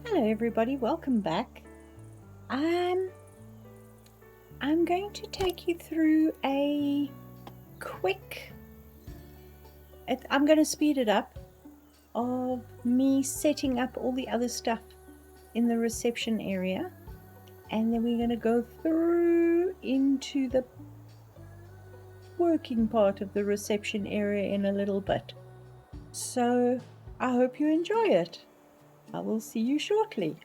Hello everybody, welcome back. I'm going to take you through a quick, I'm going to speed it up, of me setting up all the other stuff in the reception area, and then we're going to go through into the working part of the reception area in a little bit. So I hope you enjoy it. I will see you shortly.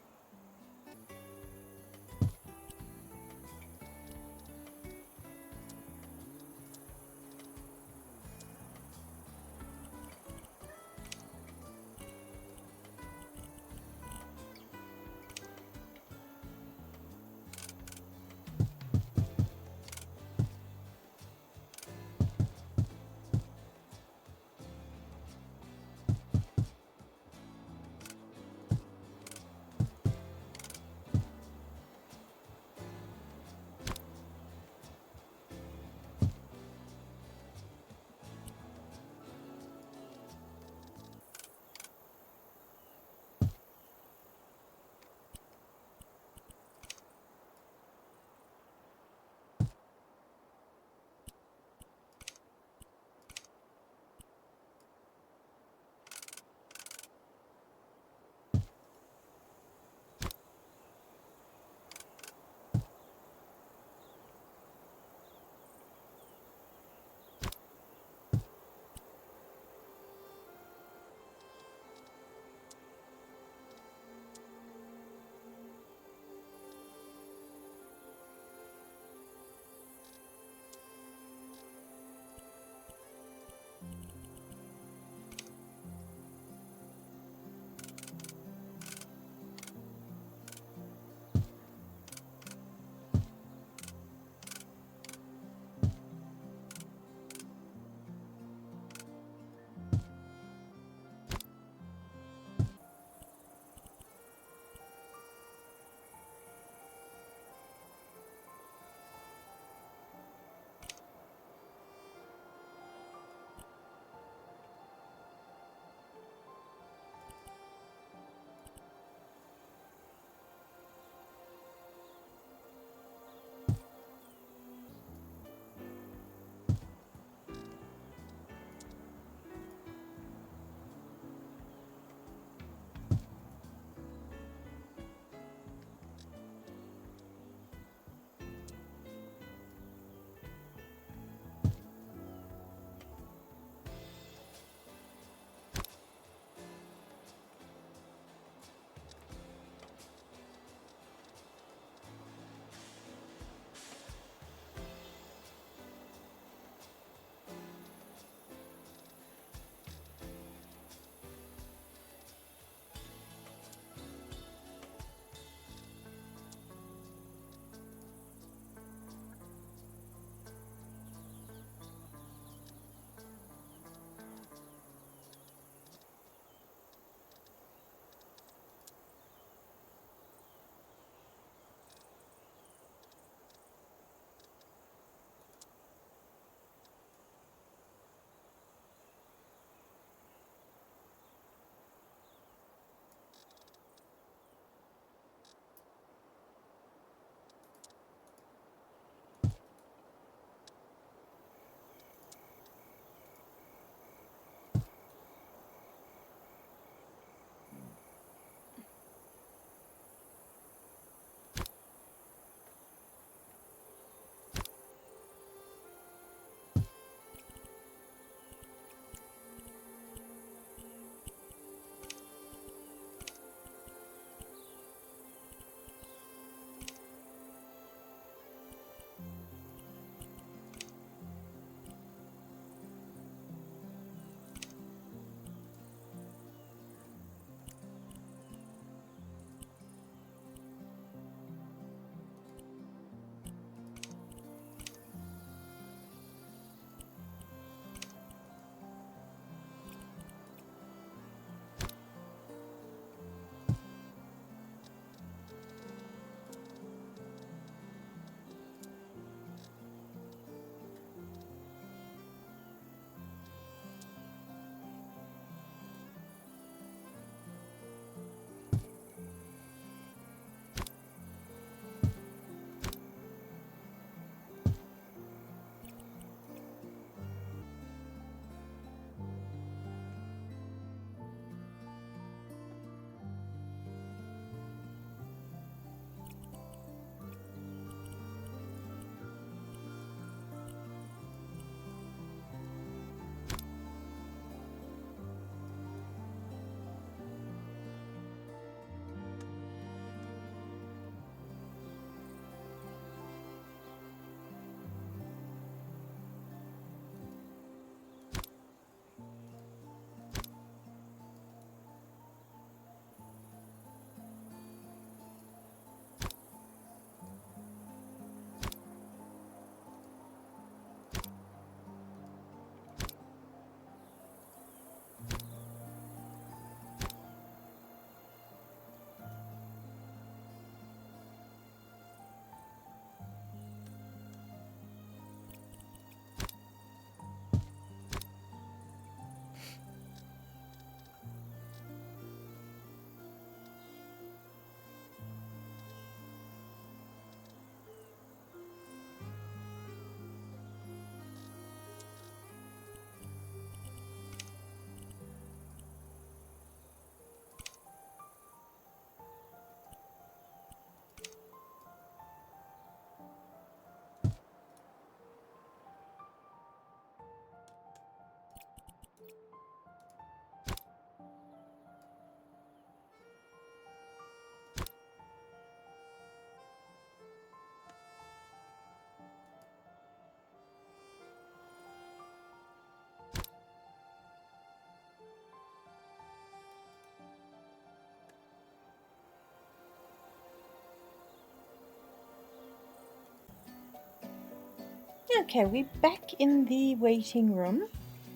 Okay, we're back in the waiting room,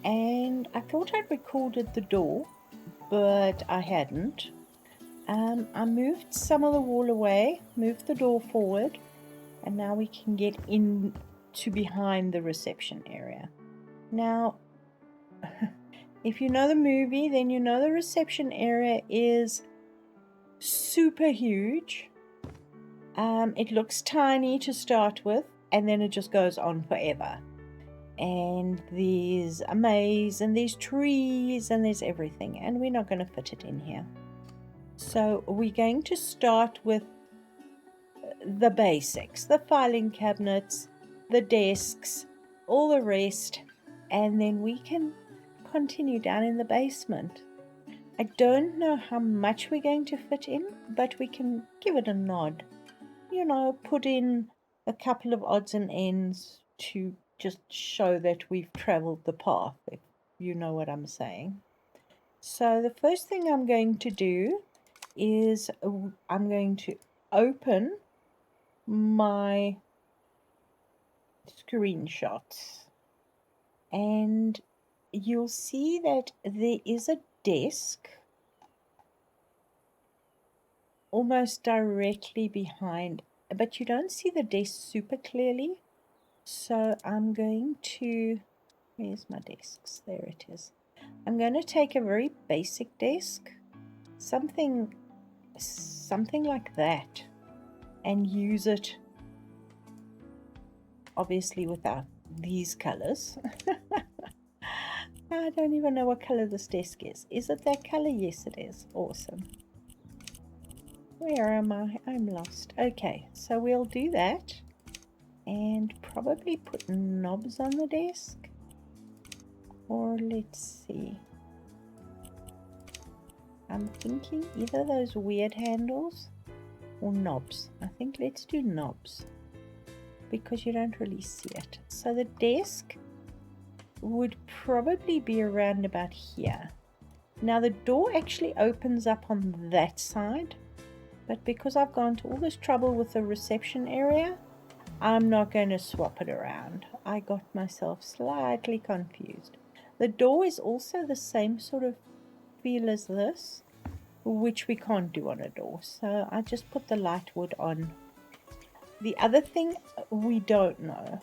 and I thought I'd recorded the door, but I hadn't. I moved some of the wall away, moved the door forward, and now we can get in to behind the reception area. Now, if you know the movie, then you know the reception area is super huge. It looks tiny to start with, and then it just goes on forever. And there's a maze, and there's trees, and there's everything, and we're not going to fit it in here. So we're going to start with the basics, the filing cabinets, the desks, all the rest, and then we can continue down in the basement. I don't know how much we're going to fit in, but we can give it a nod. You know, put in a couple of odds and ends to just show that we've traveled the path, if you know what I'm saying. So the first thing I'm going to do is I'm going to open my screenshots, and you'll see that there is a desk almost directly behind, but you don't see the desk super clearly. So I'm going to, where's my desks? There it is. I'm going to take a very basic desk, something like that, and use it obviously without these colors. I don't even know what color this desk is. Is it that color? Yes, it is. Awesome. Where am I? I'm lost. Okay, so we'll do that and probably put knobs on the desk. Or let's see. I'm thinking either those weird handles or knobs. I think let's do knobs because you don't really see it. So the desk would probably be around about here. Now the door actually opens up on that side, but because I've gone to all this trouble with the reception area, I'm not going to swap it around. I got myself slightly confused. The door is also the same sort of feel as this, which we can't do on a door. So I just put the light wood on. The other thing we don't know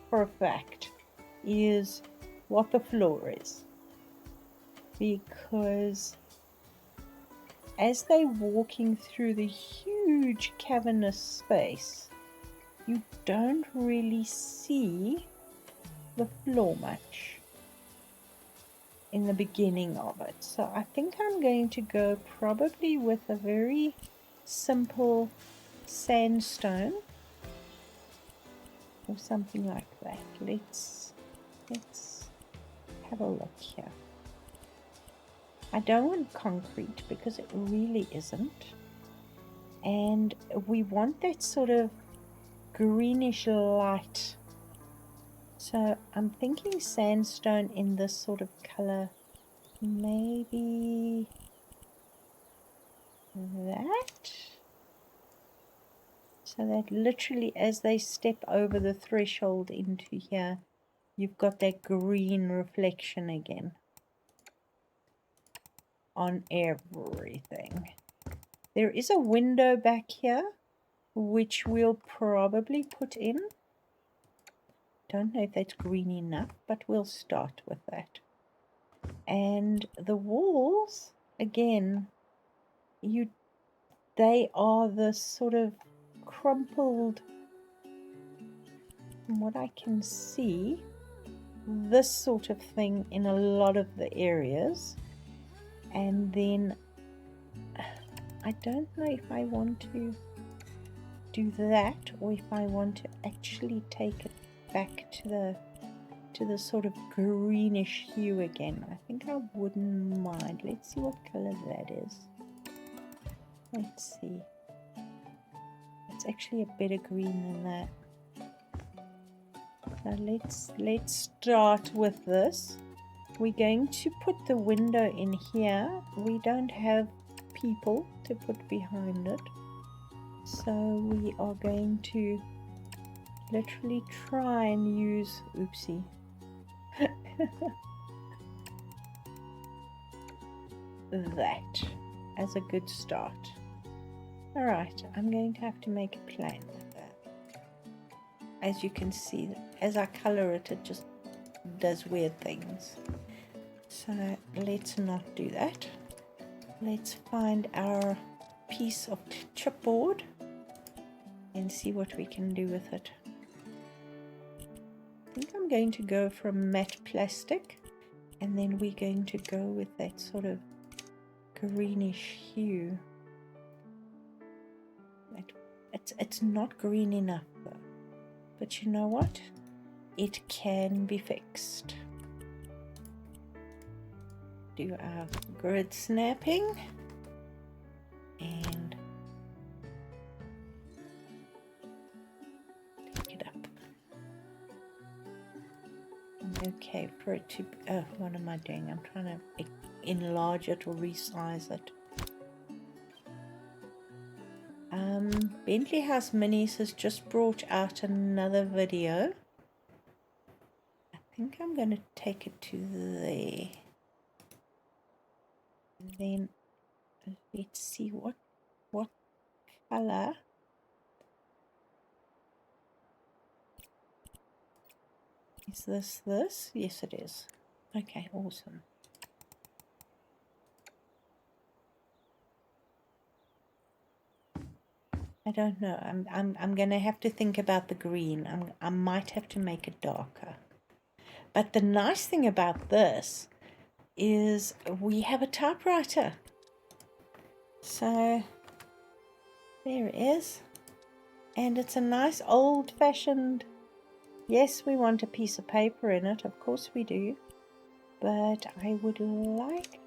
for a fact is what the floor is, because as they're walking through the huge cavernous space, you don't really see the floor much in the beginning of it. So I think I'm going to go probably with a very simple sandstone or something like that. Let's have a look here. I don't want concrete because it really isn't, and we want that sort of greenish light. So I'm thinking sandstone in this sort of color, maybe that, so that literally as they step over the threshold into here, you've got that green reflection again on everything. There is a window back here which we'll probably put in. Don't know if that's green enough, but we'll start with that. And the walls, again, they are the sort of crumpled, from what I can see, this sort of thing in a lot of the areas. And then I don't know if I want to do that or if I want to actually take it back to the sort of greenish hue again. I think I wouldn't mind. Let's see what color that is. Let's see. It's actually a better green than that. So let's start with this. We're going to put the window in here. We don't have people to put behind it, so we are going to literally try and use, oopsie. That as a good start. Alright, I'm going to have to make a plan with that. As you can see, as I color it, it just does weird things. So let's not do that. Let's find our piece of chipboard and see what we can do with it. I think I'm going to go for matte plastic, and then we're going to go with that sort of greenish hue. It's not green enough though, but you know what? It can be fixed. Do our grid snapping and take it up. Okay, for it to, oh, what am I doing? I'm trying to enlarge it or resize it. Bentley House Minis has just brought out another video. I think I'm going to take it to there. And then let's see what color. Is this? Yes, it is. Okay, awesome. I don't know. I'm gonna have to think about the green. I might have to make it darker. But the nice thing about this is we have a typewriter. So there it is. And it's a nice old-fashioned. Yes, we want a piece of paper in it. Of course we do. But I would like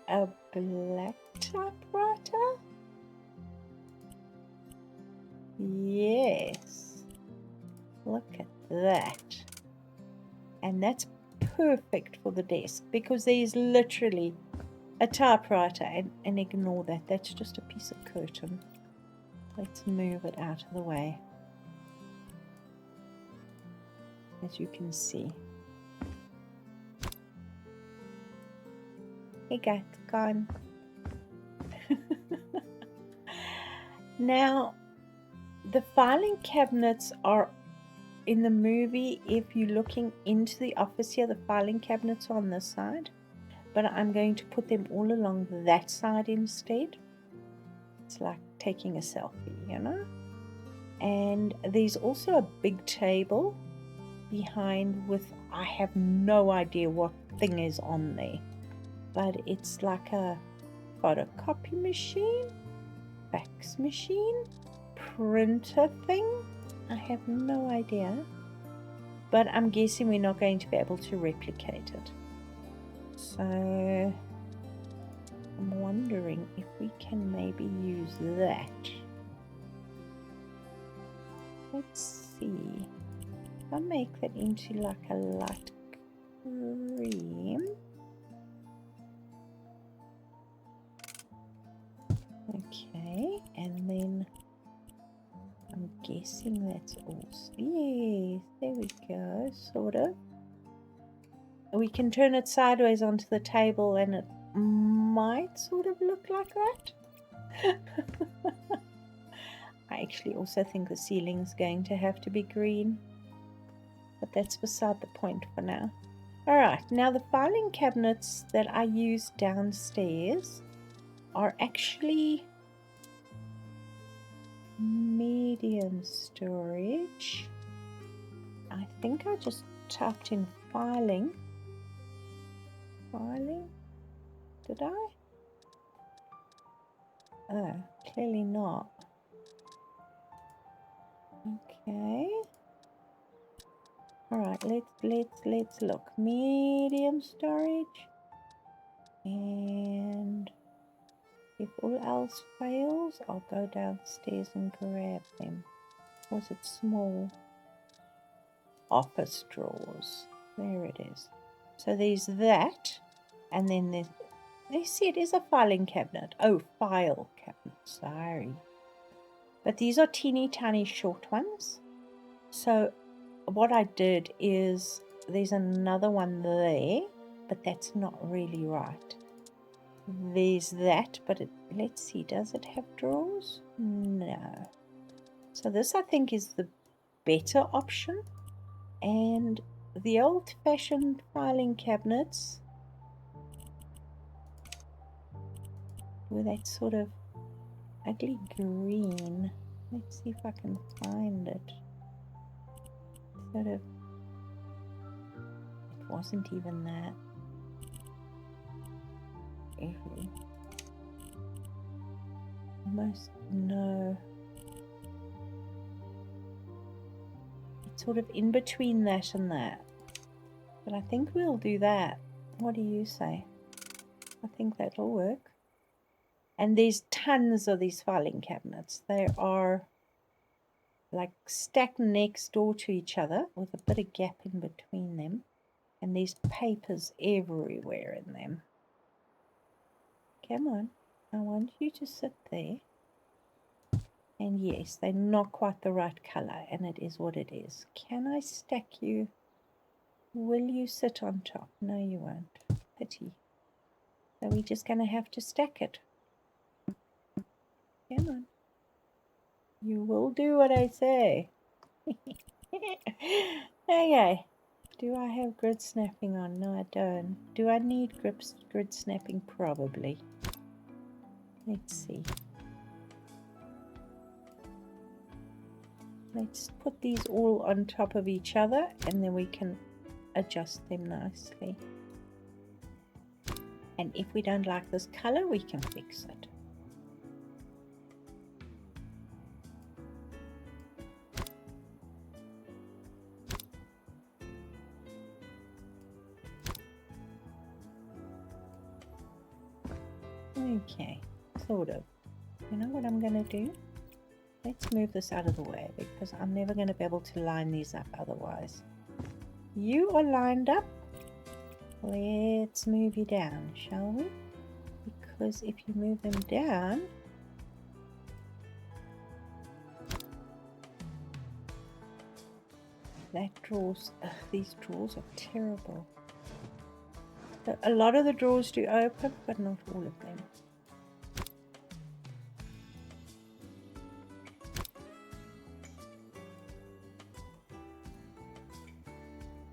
a black typewriter. Yes, look at that. And that's perfect for the desk because there is literally a typewriter, and ignore that. That's just a piece of curtain. Let's move it out of the way. As you can see. Hey guys, gone. Now, the filing cabinets are in the movie. If you're looking into the office here, the filing cabinets are on this side, but I'm going to put them all along that side instead. It's like taking a selfie, you know. And there's also a big table behind with, I have no idea what thing is on there, but it's like a photocopy machine, fax machine, printer thing. I have no idea, but I'm guessing we're not going to be able to replicate it. So I'm wondering if we can maybe use that. Let's see. If I make that into like a light cream. Okay, and then I'm guessing that's all. Yes, there we go, sort of. We can turn it sideways onto the table and it might sort of look like that. I actually also think the ceiling's going to have to be green, but that's beside the point for now. Alright, now the filing cabinets that I use downstairs are actually medium storage. I think I just typed in filing. Did I? Oh, clearly not. Okay. Alright, let's look. Medium storage. And if all else fails, I'll go downstairs and grab them. Was it small? Office drawers. There it is. So there's that. And then there's, you see, it is a filing cabinet. Oh, file cabinet. Sorry. But these are teeny tiny short ones. So what I did is there's another one there, but that's not really right. There's that, but let's see, does it have drawers? No. So this I think is the better option. And the old-fashioned filing cabinets with that sort of ugly green. Let's see if I can find it. Sort of, it wasn't even that. Almost, no. It's sort of in between that and that. But I think we'll do that. What do you say? I think that'll work. And there's tons of these filing cabinets. They are like stacked next door to each other with a bit of gap in between them. And there's papers everywhere in them. Come on, I want you to sit there. And yes, they're not quite the right color, and it is what it is. Can I stack you? Will you sit on top? No, you won't. Pity. So we're just going to have to stack it. Come on. You will do what I say. Okay. Do I have grid snapping on? No, I don't. Do I need grid snapping? Probably. Let's see. Let's put these all on top of each other, and then we can adjust them nicely. And if we don't like this color, we can fix it. Okay, sort of. You know what I'm going to do? Let's move this out of the way, because I'm never going to be able to line these up otherwise. You are lined up. Let's move you down, shall we? Because if you move them down, that draws, these drawers are terrible. So a lot of the drawers do open, but not all of them.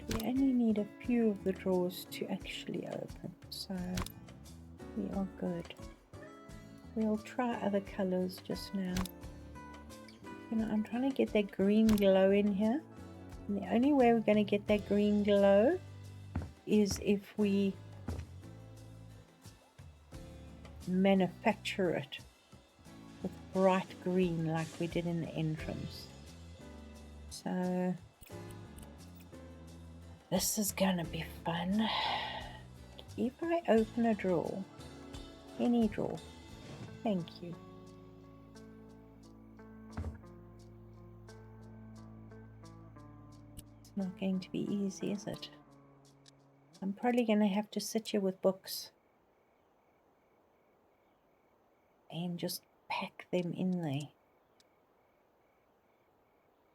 We only need a few of the drawers to actually open, so we are good. We'll try other colors just now. You know, I'm trying to get that green glow in here, and the only way we're going to get that green glow is if we manufacture it with bright green like we did in the entrance. So this is gonna be fun. If I open a drawer, any drawer, thank you. It's not going to be easy, is it? I'm probably going to have to sit here with books and just pack them in there.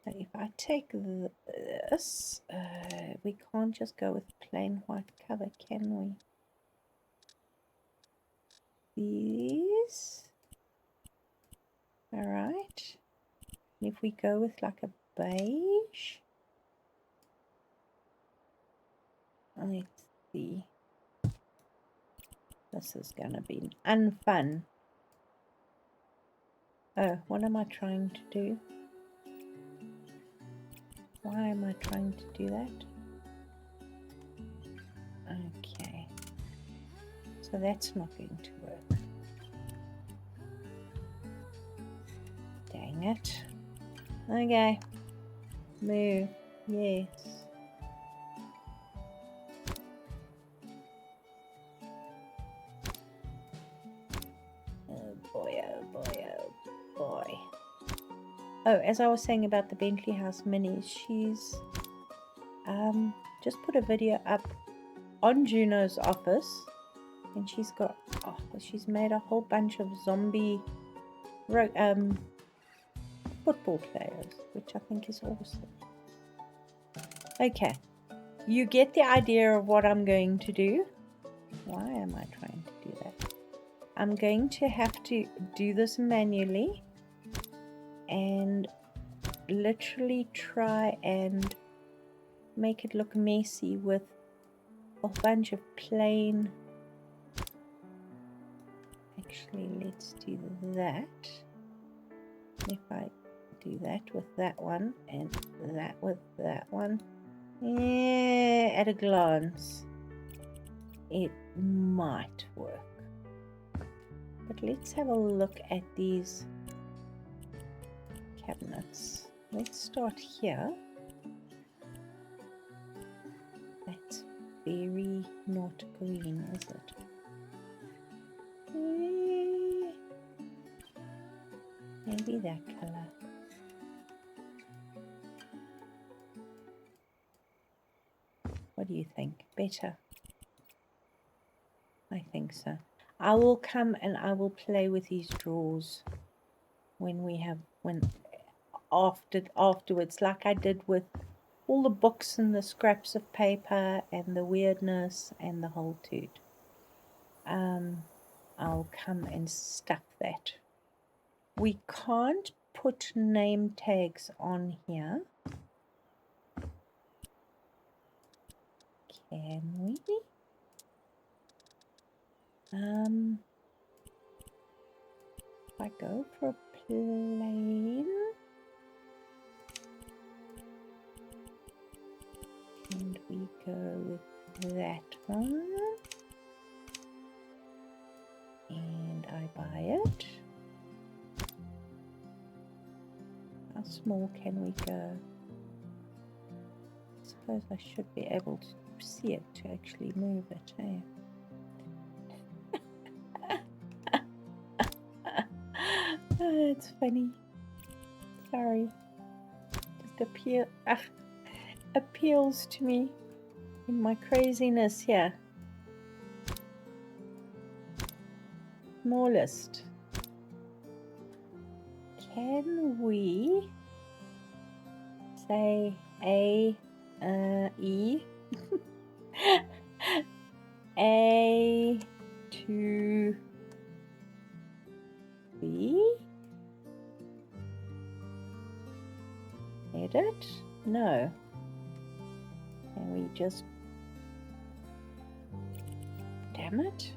So if I take this, we can't just go with plain white cover, can we? These. Alright. If we go with like a beige. Let's see. This is going to be unfun. Oh, what am I trying to do? Why am I trying to do that? Okay. So that's not going to work. Dang it. Okay. Move. Yes. Oh boy, oh boy, oh boy. Oh, as I was saying about the Bentley House Minis, she's just put a video up on Juno's office, and she's got, oh, she's made a whole bunch of zombie football players, which I think is awesome. Okay, you get the idea of what I'm going to do. Why am I trying to do that? I'm going to have to do this manually and literally try and make it look messy with a bunch of plain. Actually, let's do that. If I do that with that one and that with that one, yeah, at a glance it might work. But let's have a look at these cabinets. Let's start here. That's very not green, is it? Maybe that color. What do you think? Better? I think so. I will come and I will play with these drawers afterwards, like I did with all the books and the scraps of paper and the weirdness and the whole toot. I'll come and stuff that. We can't put name tags on here. Can we? If I go for a plain and we go with that one and I buy it. How small can we go? I suppose I should be able to see it to actually move it, eh? Oh, it's funny. Sorry. Just appeals to me in my craziness here. Smallest. Can we say A, E, A to B? Edit? No. Can we just... Damn it.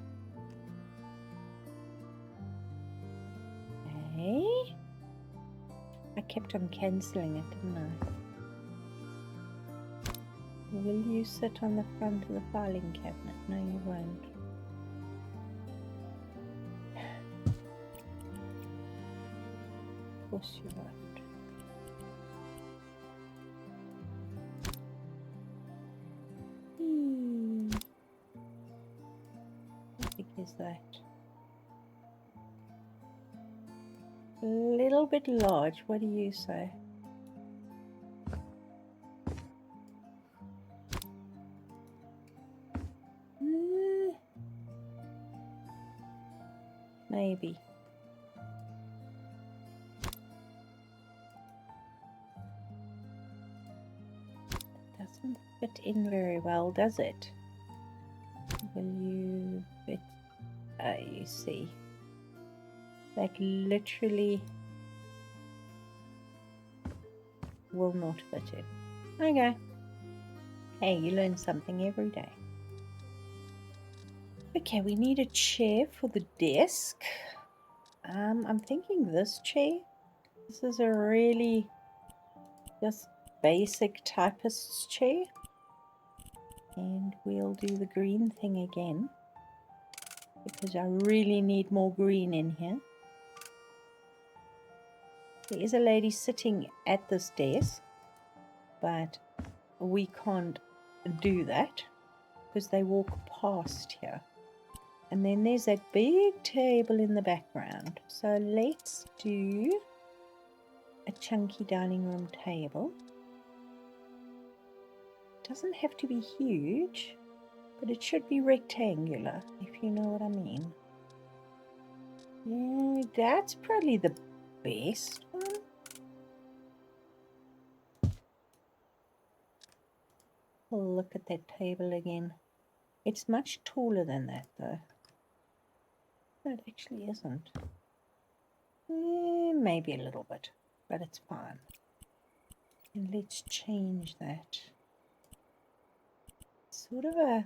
A? I kept on cancelling it, didn't I? Will you sit on the front of the filing cabinet? No, you won't. Of course you won't. How big is that? A little bit large. What do you say? Maybe. Doesn't fit in very well, does it? Will you fit? You see. That literally will not fit in. Okay. Hey, you learn something every day. Okay, we need a chair for the desk. I'm thinking this chair. This is a really just basic typist's chair. And we'll do the green thing again, because I really need more green in here. There is a lady sitting at this desk, but we can't do that because they walk past here. And then there's that big table in the background. So let's do a chunky dining room table. It doesn't have to be huge, but it should be rectangular, if you know what I mean. Yeah, that's probably the best one. look at that table again. It's much taller than that though. No, it actually isn't. Maybe a little bit, but it's fine. And let's change that. Sort of a...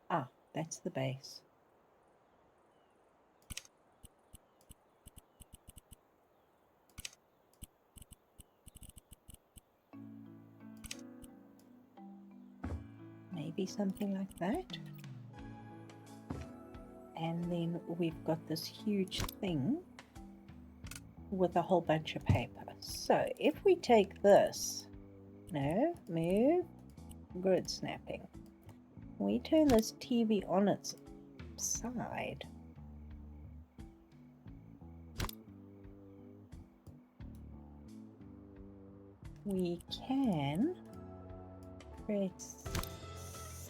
Ah, that's the base. Maybe something like that. And then we've got this huge thing with a whole bunch of paper. So if we take this, no, move, grid snapping. We turn this TV on its side. We can create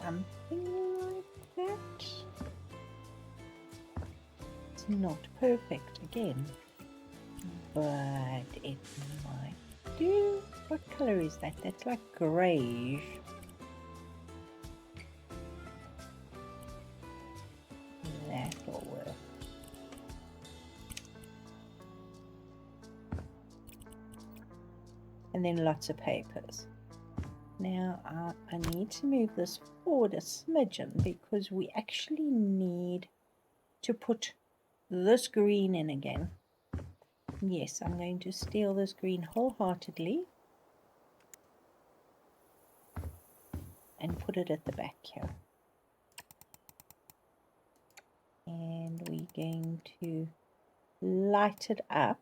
something like that. It's not perfect again, but it might do. What color is that? That's like greyish. That'll work. And then lots of papers. Now I need to move this forward a smidgen because we actually need to put this green in again. Yes, I'm going to steal this green wholeheartedly and put it at the back here. And we're going to light it up.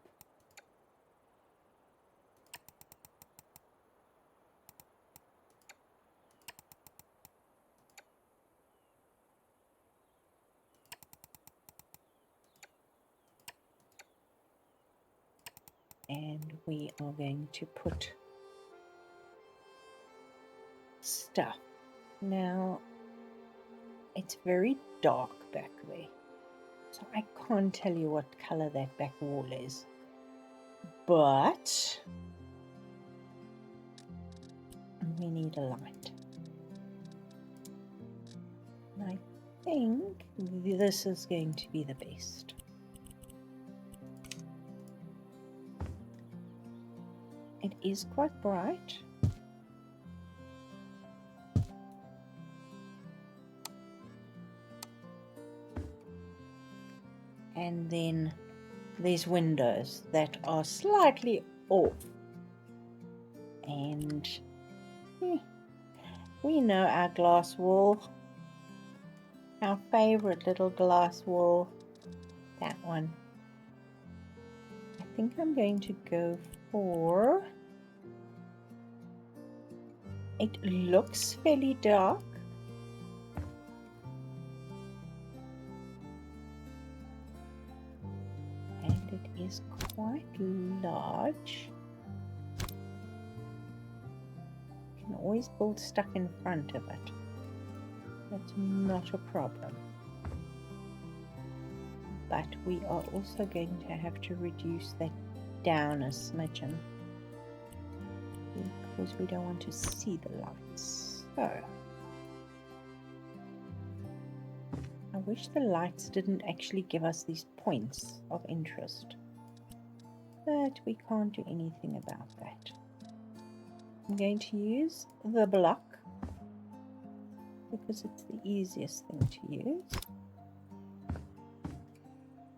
And we are going to put stuff. Now, it's very dark back there, so I can't tell you what color that back wall is. But we need a light. And I think this is going to be the best. It is quite bright. And then these windows that are slightly off. And we know our glass wall. Our favorite little glass wall. That one. I think I'm going to go for... It looks fairly dark. And it is quite large. You can always build stuff in front of it. That's not a problem. But we are also going to have to reduce that down a smidgen, because we don't want to see the lights. So I wish the lights didn't actually give us these points of interest, but we can't do anything about that. I'm going to use the block because it's the easiest thing to use.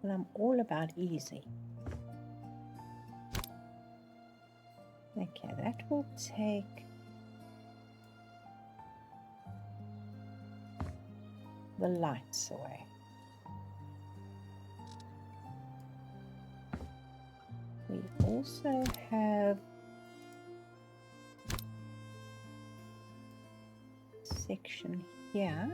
And I'm all about easy. Okay, that will take the lights away. We also have a section here.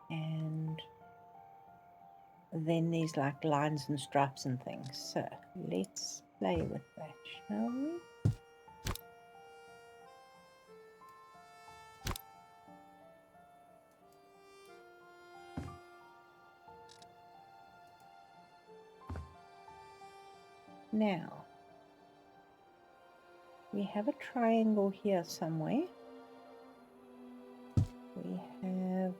And then there's like lines and stripes and things. So let's play with that, shall we? Now, we have a triangle here somewhere. We have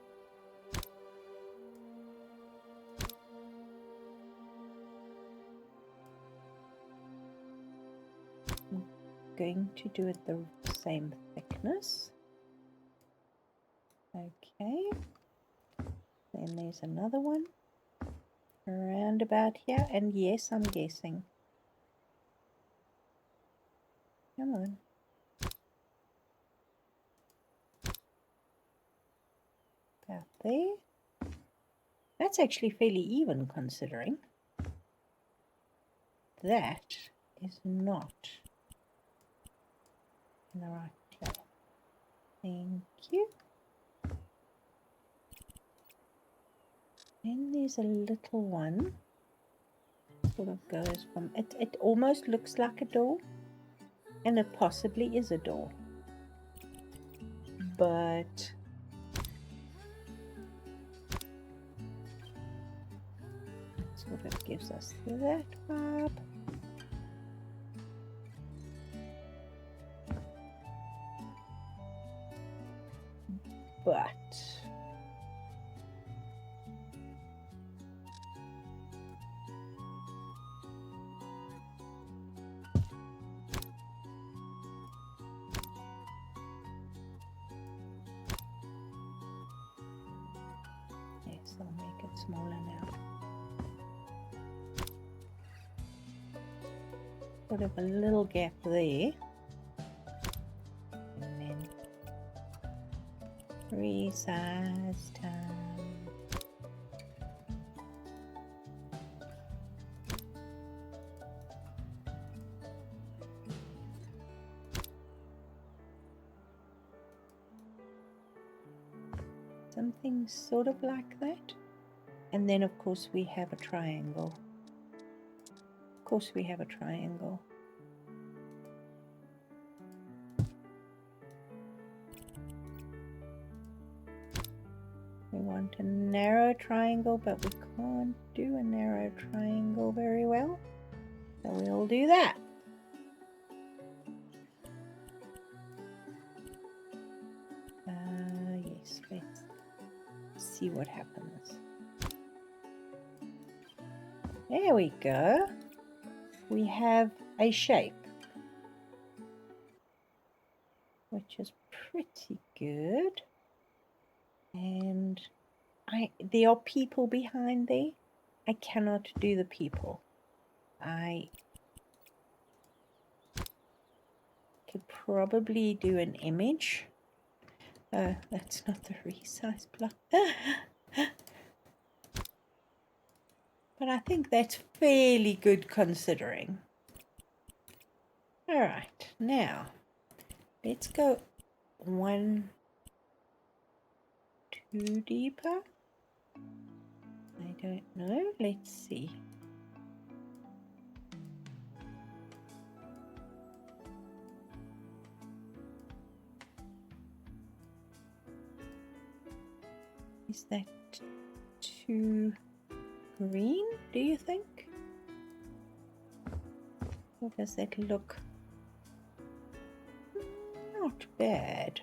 going to do it the same thickness. Okay. Then there's another one around about here, and yes, I'm guessing. Come on. About there. That's actually fairly even considering. That is not in the right place. Thank you. Then there's a little one. Sort of goes from it. It almost looks like a door. And it possibly is a door. But sort of gives us that vibe. But yes, I'll make it smaller now. Sort of a little gap there. And then resize time. Something sort of like that. And then of course we have a triangle. Of course we have a triangle. We want a narrow triangle, but we can't do a narrow triangle very well. So we'll do that. Yes, let's see what happens. There we go. We have a shape, which is pretty good. And there are people behind there. I cannot do the people. I could probably do an image. That's not the resize block. But I think that's fairly good considering. Alright, now let's go 1, 2 deeper. I don't know. Let's see. Is that too green, do you think? Or does that look not bad?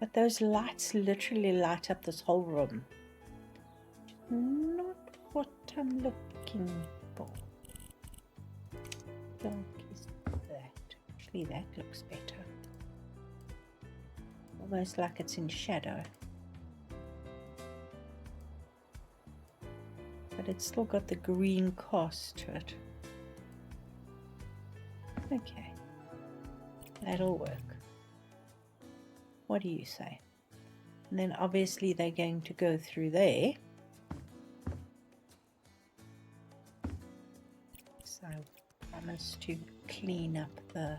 But those lights literally light up this whole room. Not what I'm looking for. Dark is that. Actually, that looks better. Almost like it's in shadow. But it's still got the green cast to it. Okay. That'll work. What do you say? And then obviously they're going to go through there. So I promise to clean up the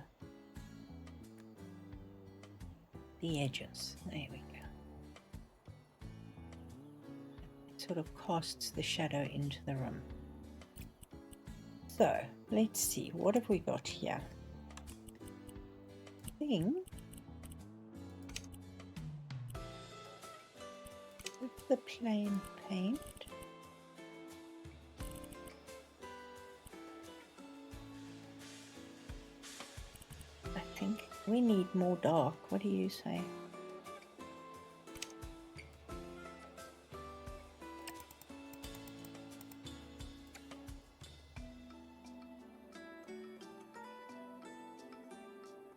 edges. There we go. It's sort of casts the shadow into the room. So let's see, what have we got here? I think with the plain paint, I think we need more dark. What do you say?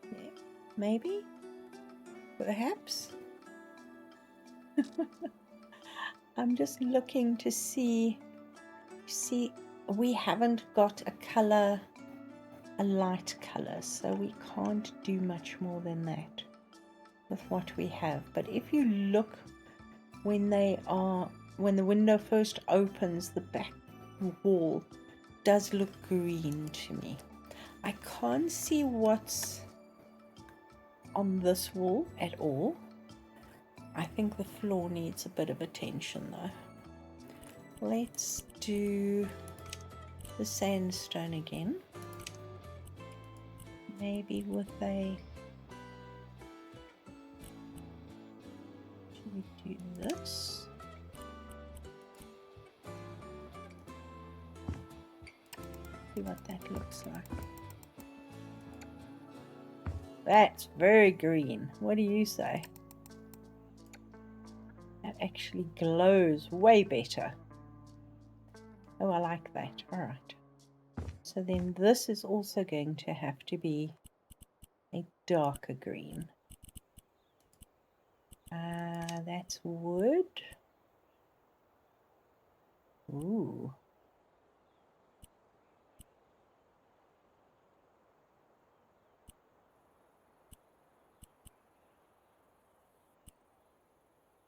Yeah, maybe? Perhaps? I'm just looking to see, we haven't got a color, a light color, so we can't do much more than that with what we have. But if you look, when the window first opens, the back wall does look green to me. I can't see what's on this wall at all. I think the floor needs a bit of attention though. Let's do the sandstone again. Maybe with a... Should we do this? See what that looks like. That's very green. What do you say? That actually glows way better. Oh, I like that. All right. So then this is also going to have to be a darker green. That's wood. Ooh.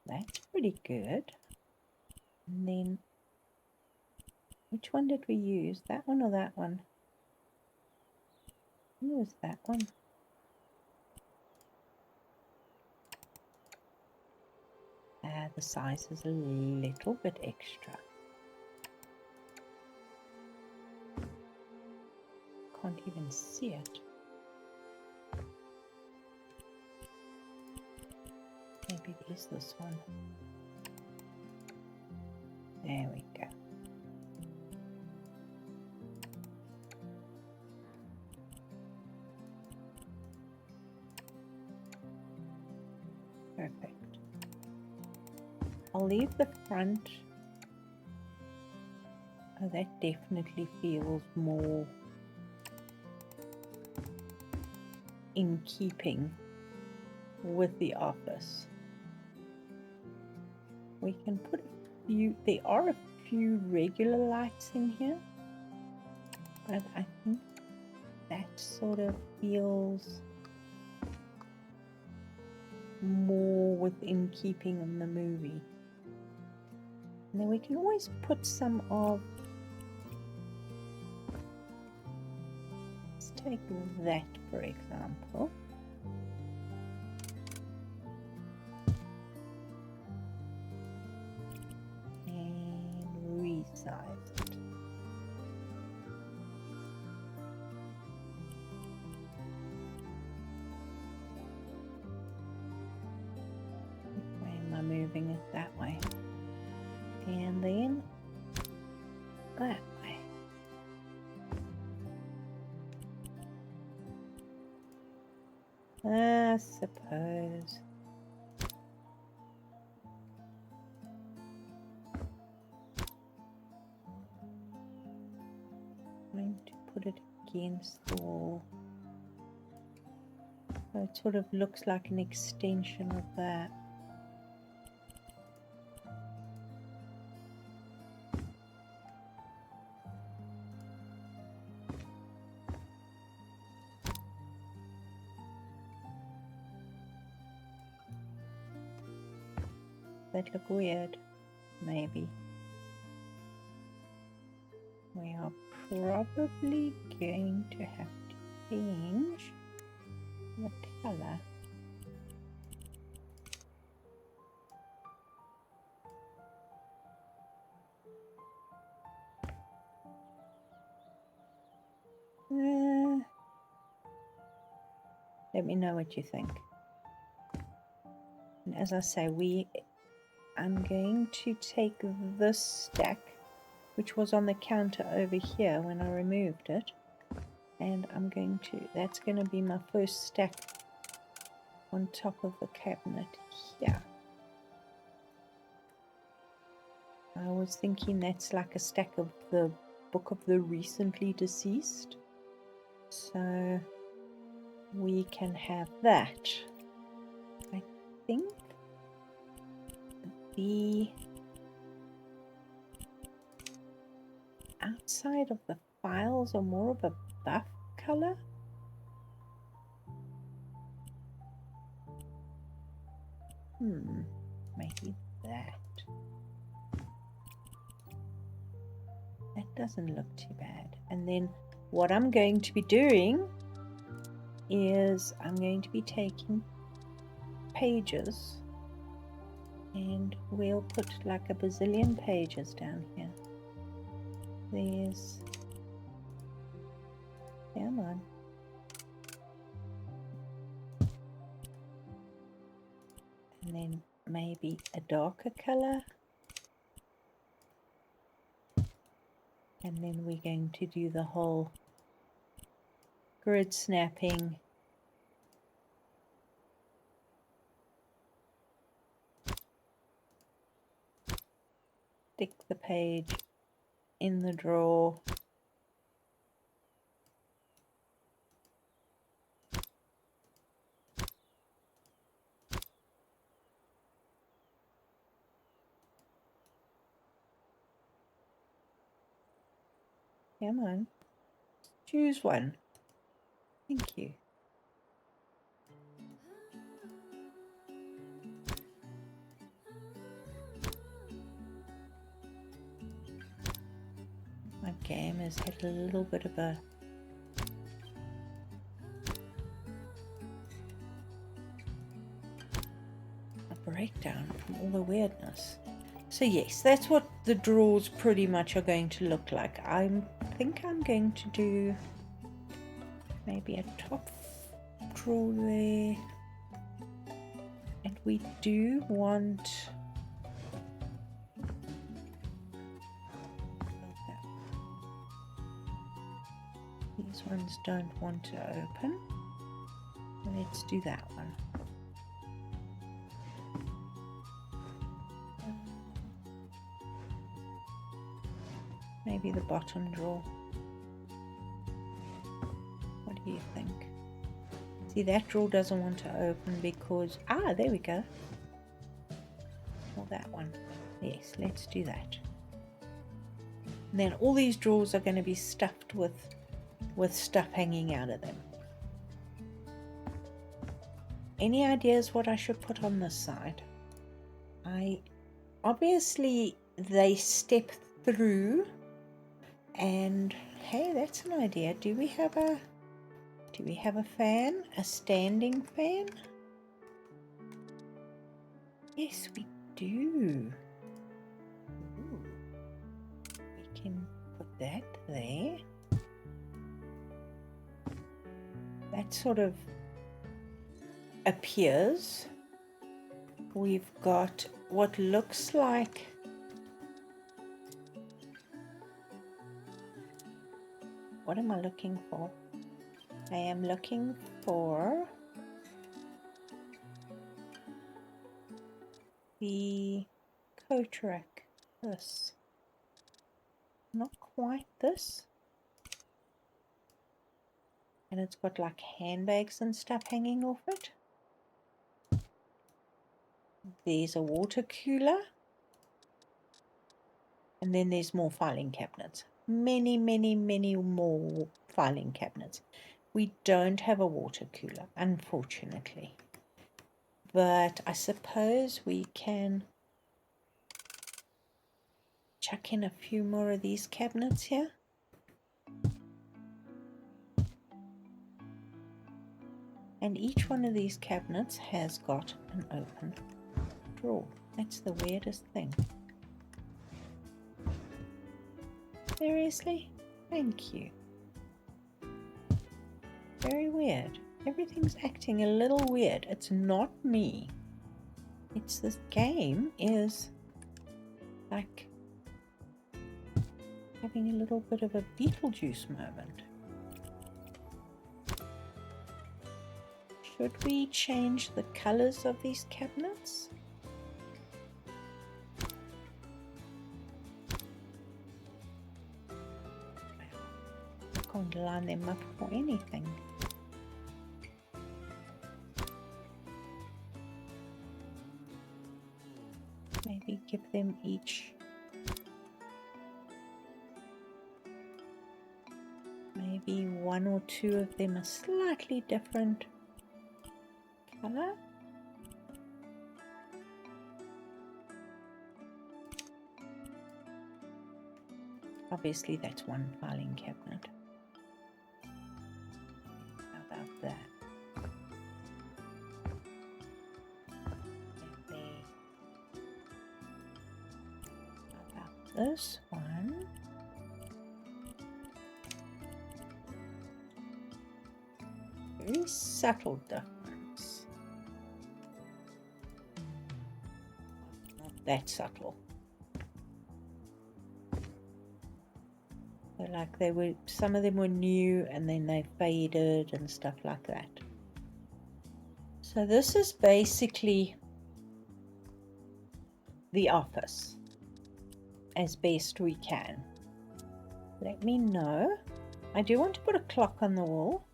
That's pretty good. And then, which one did we use? That one or that one? I think it was that one. The size is a little bit extra. Can't even see it. Maybe it is this one. There we go. Perfect. I'll leave the front. Oh, that definitely feels more in keeping with the office. We can put a few, there are a few regular lights in here, but I think that sort of feels more within keeping in the movie. And then we can always put some of, let's take that for example. And resize it. Why am I moving it that way? And then that way. I suppose. I'm going to put it against the wall. So it sort of looks like an extension of that. That look weird? Maybe. We are probably going to have to change the color. Let me know what you think. And as I say, I'm going to take this stack, which was on the counter over here when I removed it, and that's going to be my first stack on top of the cabinet here. I was thinking that's like a stack of the Book of the Recently Deceased, so we can have that. I think the outside of the files are more of a buff color. Maybe that. That doesn't look too bad. And then what I'm going to be doing is I'm going to be taking pages, and we'll put like a bazillion pages down here. There's, come on. And then maybe a darker color. And then we're going to do the whole grid snapping. Stick the page in the drawer. Come on. Choose one. Thank you. My game has had a little bit of a breakdown from all the weirdness. So yes, that's what the drawers pretty much are going to look like. I think I'm going to do maybe a top drawer there. And we do want these ones don't want to open. Let's do that one. Maybe the bottom drawer. What do you think? See, that drawer doesn't want to open because... there we go. Or that one. Yes, let's do that. And then all these drawers are going to be stuffed with stuff hanging out of them. Any ideas what I should put on this side? Obviously they step through, and hey, that's an idea. Do we have a fan? A standing fan? Yes, we do. Ooh. We can put that there. That sort of appears. We've got what looks like what am I looking for? I am looking for the coat rack. This. Not quite this. And it's got like handbags and stuff hanging off it. There's a water cooler. And then there's more filing cabinets. Many, many, many more filing cabinets. We don't have a water cooler, unfortunately. But I suppose we can chuck in a few more of these cabinets here. And each one of these cabinets has got an open drawer. That's the weirdest thing. Seriously? Thank you. Very weird. Everything's acting a little weird. It's not me. It's this game is like having a little bit of a Beetlejuice moment. Should we change the colors of these cabinets? I can't line them up for anything. Maybe give them each maybe one or two of them a slightly different color. Obviously that's one filing cabinet. How about that? How about this one? Very subtle difference. Not that subtle. So like they were, some of them were new and then they faded and stuff like that. So this is basically the office as best we can. Let me know. I do want to put a clock on the wall.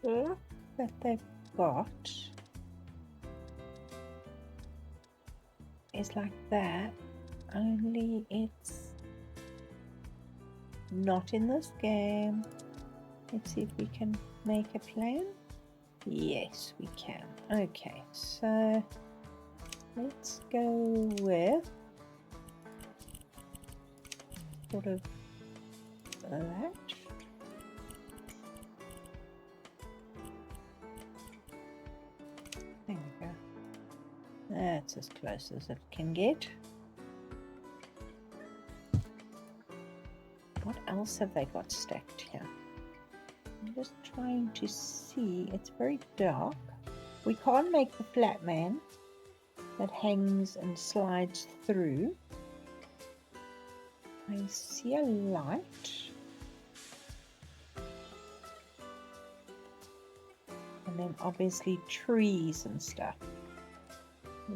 Clock that they've got is like that, only it's not in this game. Let's see if we can make a plan. Yes, we can. Okay, so let's go with sort of that. There we go. That's as close as it can get. What else have they got stacked here? I'm just trying to see. It's very dark. We can't make the flat man that hangs and slides through. I see a light. And then obviously trees and stuff,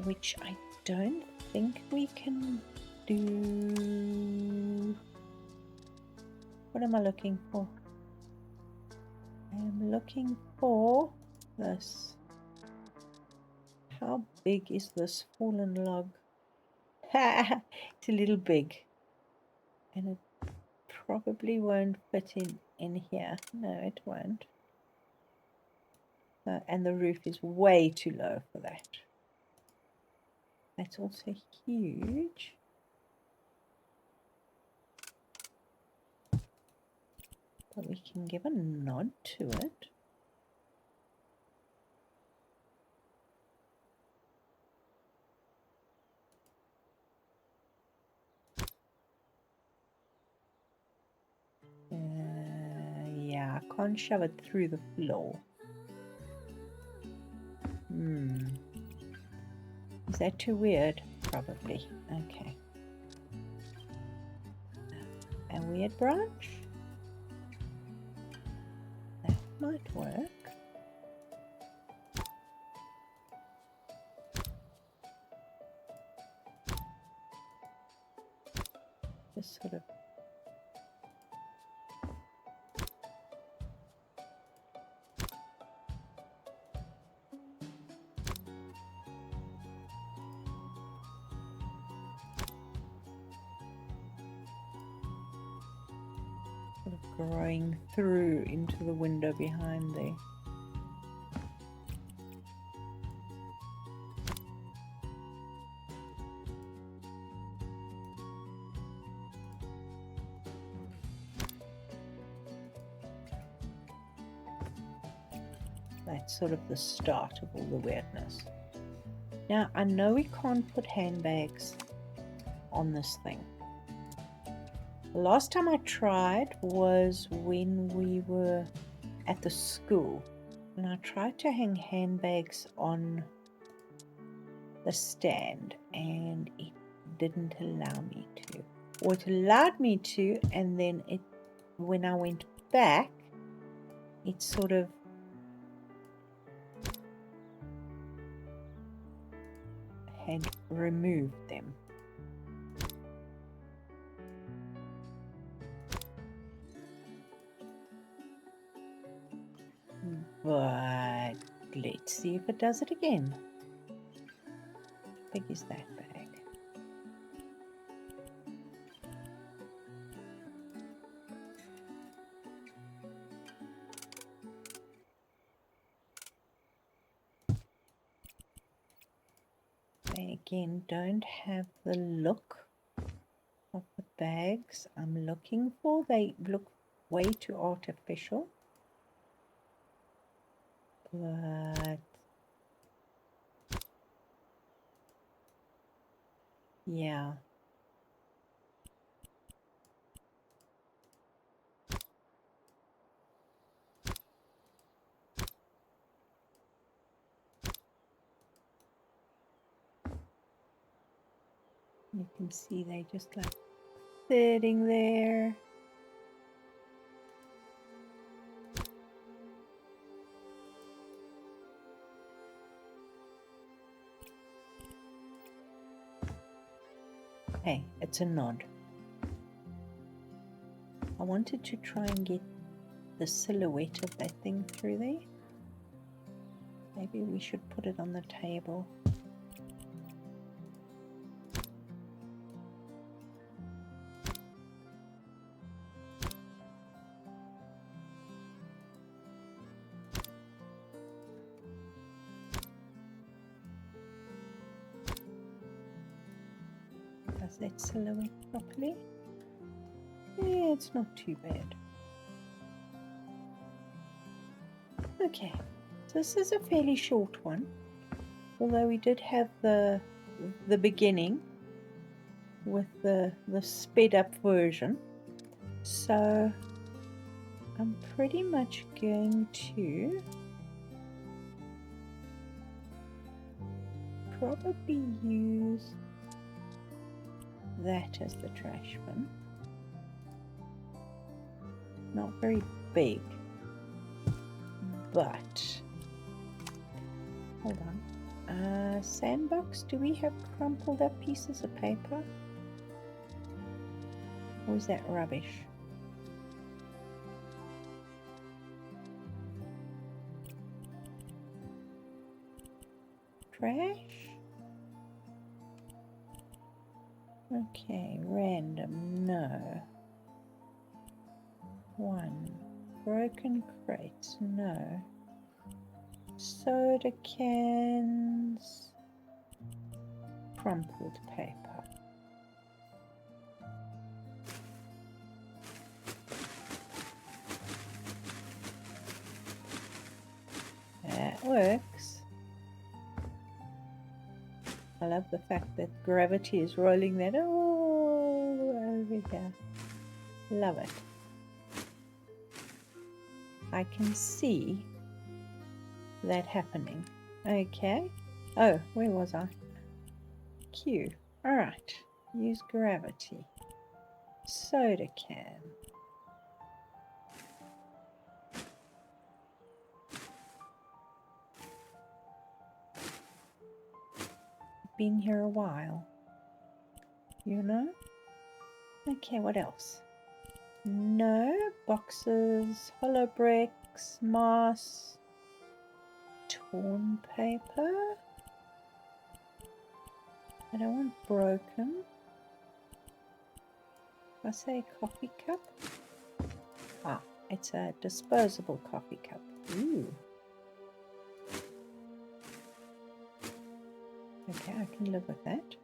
which I don't think we can do. What am I looking for? I am looking for this. How big is this fallen log? It's a little big. And it probably won't fit in here. No, it won't. And the roof is way too low for that. That's also huge. But we can give a nod to it. Yeah, I can't shove it through the floor. Is that too weird? Probably. Okay. A weird branch? That might work. Just sort of growing through into the window behind there. That's sort of the start of all the weirdness. Now, I know we can't put handbags on this thing. The last time I tried was when we were at the school, and I tried to hang handbags on the stand, and it didn't allow me to. Or it allowed me to, and then when I went back, it sort of had removed them. But let's see if it does it again. How big is that bag? They again don't have the look of the bags I'm looking for. They look way too artificial. But yeah. You can see they just like sitting there. Hey, it's a nod. I wanted to try and get the silhouette of that thing through there. Maybe we should put it on the table. Does that silhouette properly? Yeah, it's not too bad. Okay, so this is a fairly short one, although we did have the beginning with the sped up version. So I'm pretty much going to probably use that as the trash bin. Not very big, but hold on. Sandbox, do we have crumpled up pieces of paper? Or is that rubbish? Trash? Okay, random, no. One. Broken crates, no. Soda cans. Crumpled paper. That works. I love the fact that gravity is rolling that all over here. Love it. I can see that happening. Okay. Oh, where was I? Q. Alright. Use gravity. Soda can. Been here a while. You know? Okay, what else? No. Boxes, hollow bricks, moss, torn paper. I don't want broken. I say coffee cup. Ah, it's a disposable coffee cup. Ooh. Okay, I can live with that.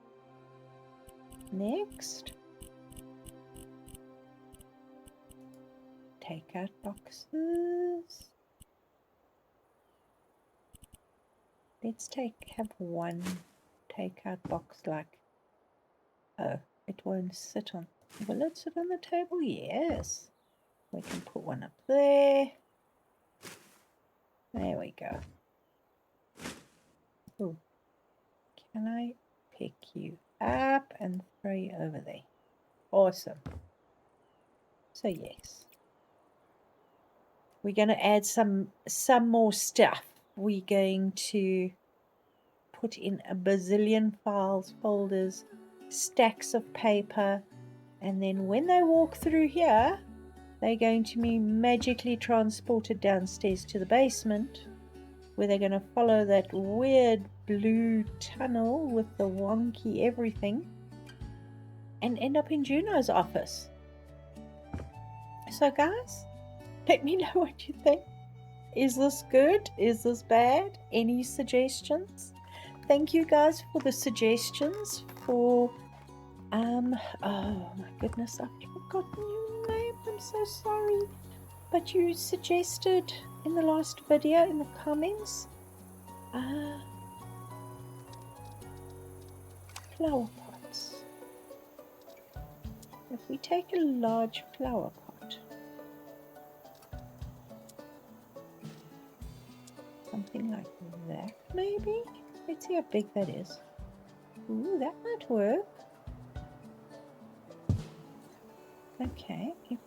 Next. Takeout boxes. Let's have one takeout box like, oh, it won't sit on. Will it sit on the table? Yes. We can put one up there. There we go. Ooh. Can I pick you up and throw you over there? Awesome. So yes. We're going to add some more stuff. We're going to put in a bazillion files, folders, stacks of paper, and then when they walk through here, they're going to be magically transported downstairs to the basement, where they're going to follow that weird blue tunnel with the wonky everything and end up in Juno's office. So guys, let me know what you think. Is this good? Is this bad? Any suggestions? Thank you guys for the suggestions for oh my goodness, I've forgotten your name. I'm so sorry. But you suggested in the last video in the comments flower pots. If we take a large flower pot, something like that maybe. Let's see how big that is. Ooh, that might work. Okay, if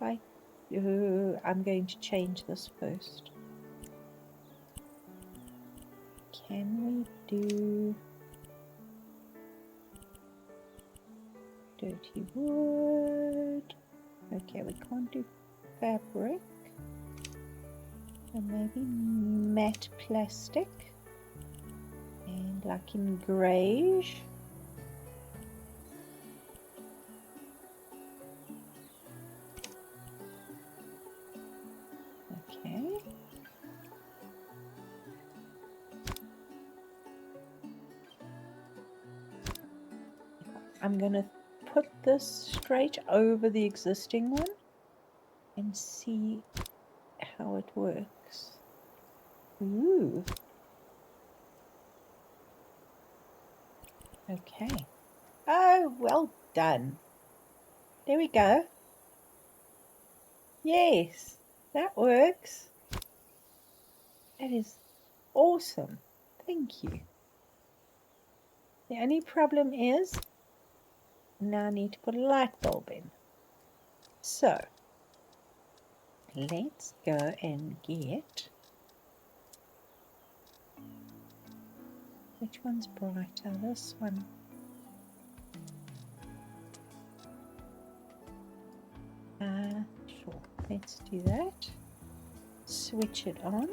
I'm going to change this first. Can we do dirty wood? Okay, we can't do fabric. And maybe matte plastic. And like in greige. Okay. I'm going to put this straight over the existing one and see how it works. Ooh. Okay. Oh, well done. There we go. Yes, that works. That is awesome. Thank you. The only problem is now I need to put a light bulb in. So let's go and get, which one's brighter? This one. Sure, let's do that. Switch it on.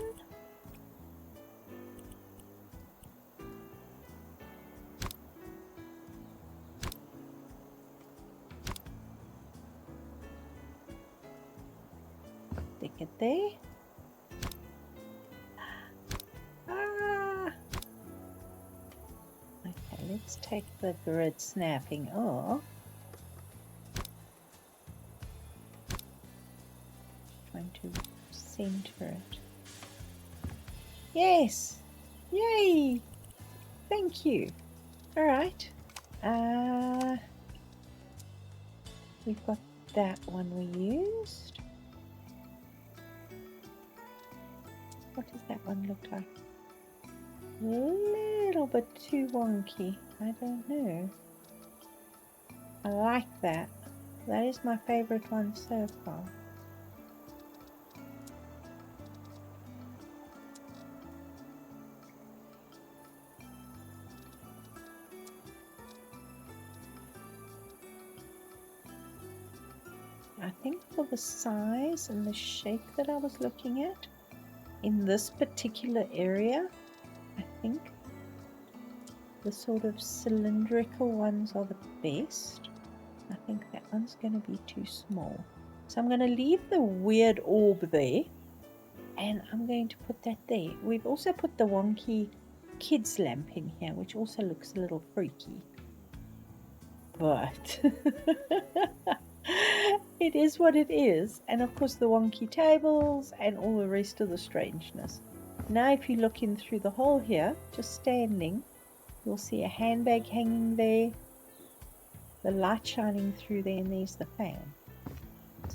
Stick it there. Okay, let's take the grid snapping off. Trying to center it. Yes! Yay! Thank you. Alright. We've got that one we used. What does that one look like? A little bit too wonky. I don't know. I like that. That is my favorite one so far. I think for the size and the shape that I was looking at in this particular area, I think the sort of cylindrical ones are the best. I think that one's going to be too small. So I'm going to leave the weird orb there and I'm going to put that there. We've also put the wonky kids lamp in here, which also looks a little freaky. But it is what it is. And of course the wonky tables and all the rest of the strangeness. Now if you look in through the hole here, just standing, you'll see a handbag hanging there. the light shining through there, and there's the fan.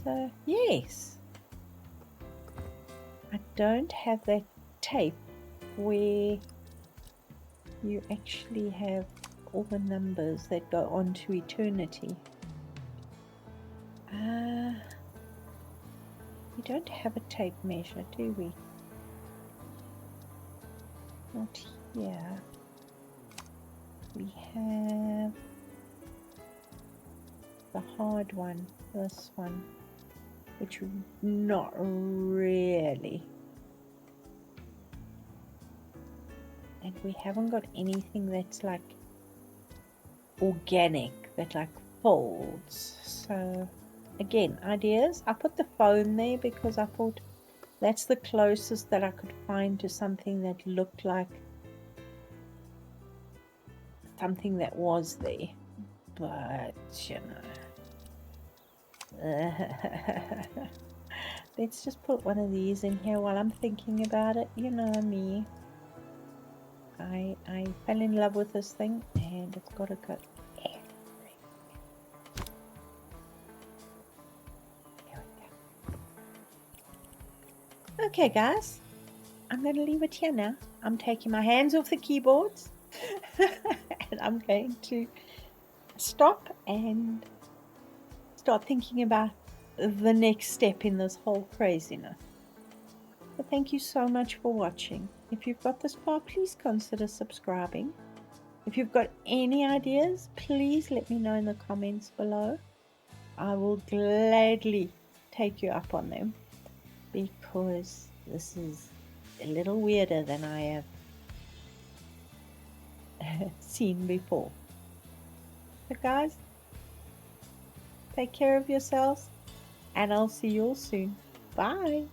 So yes, I don't have that tape where you actually have all the numbers that go on to eternity. We don't have a tape measure, do we? Not here. We have the hard one, this one, which not really. And we haven't got anything that's like organic, that like folds. So again, ideas. I put the phone there because I thought that's the closest that I could find to something that looked like something that was there. But you know, let's just put one of these in here while I'm thinking about it. You know me, I fell in love with this thing, and it's got to go everywhere. There we go. Okay guys, I'm going to leave it here now. I'm taking my hands off the keyboards and I'm going to stop and start thinking about the next step in this whole craziness. But thank you so much for watching. If you've got this far, please consider subscribing. If you've got any ideas, please let me know in the comments below. I will gladly take you up on them, because this is a little weirder than I have seen before. So guys, take care of yourselves, and I'll see you all soon. Bye.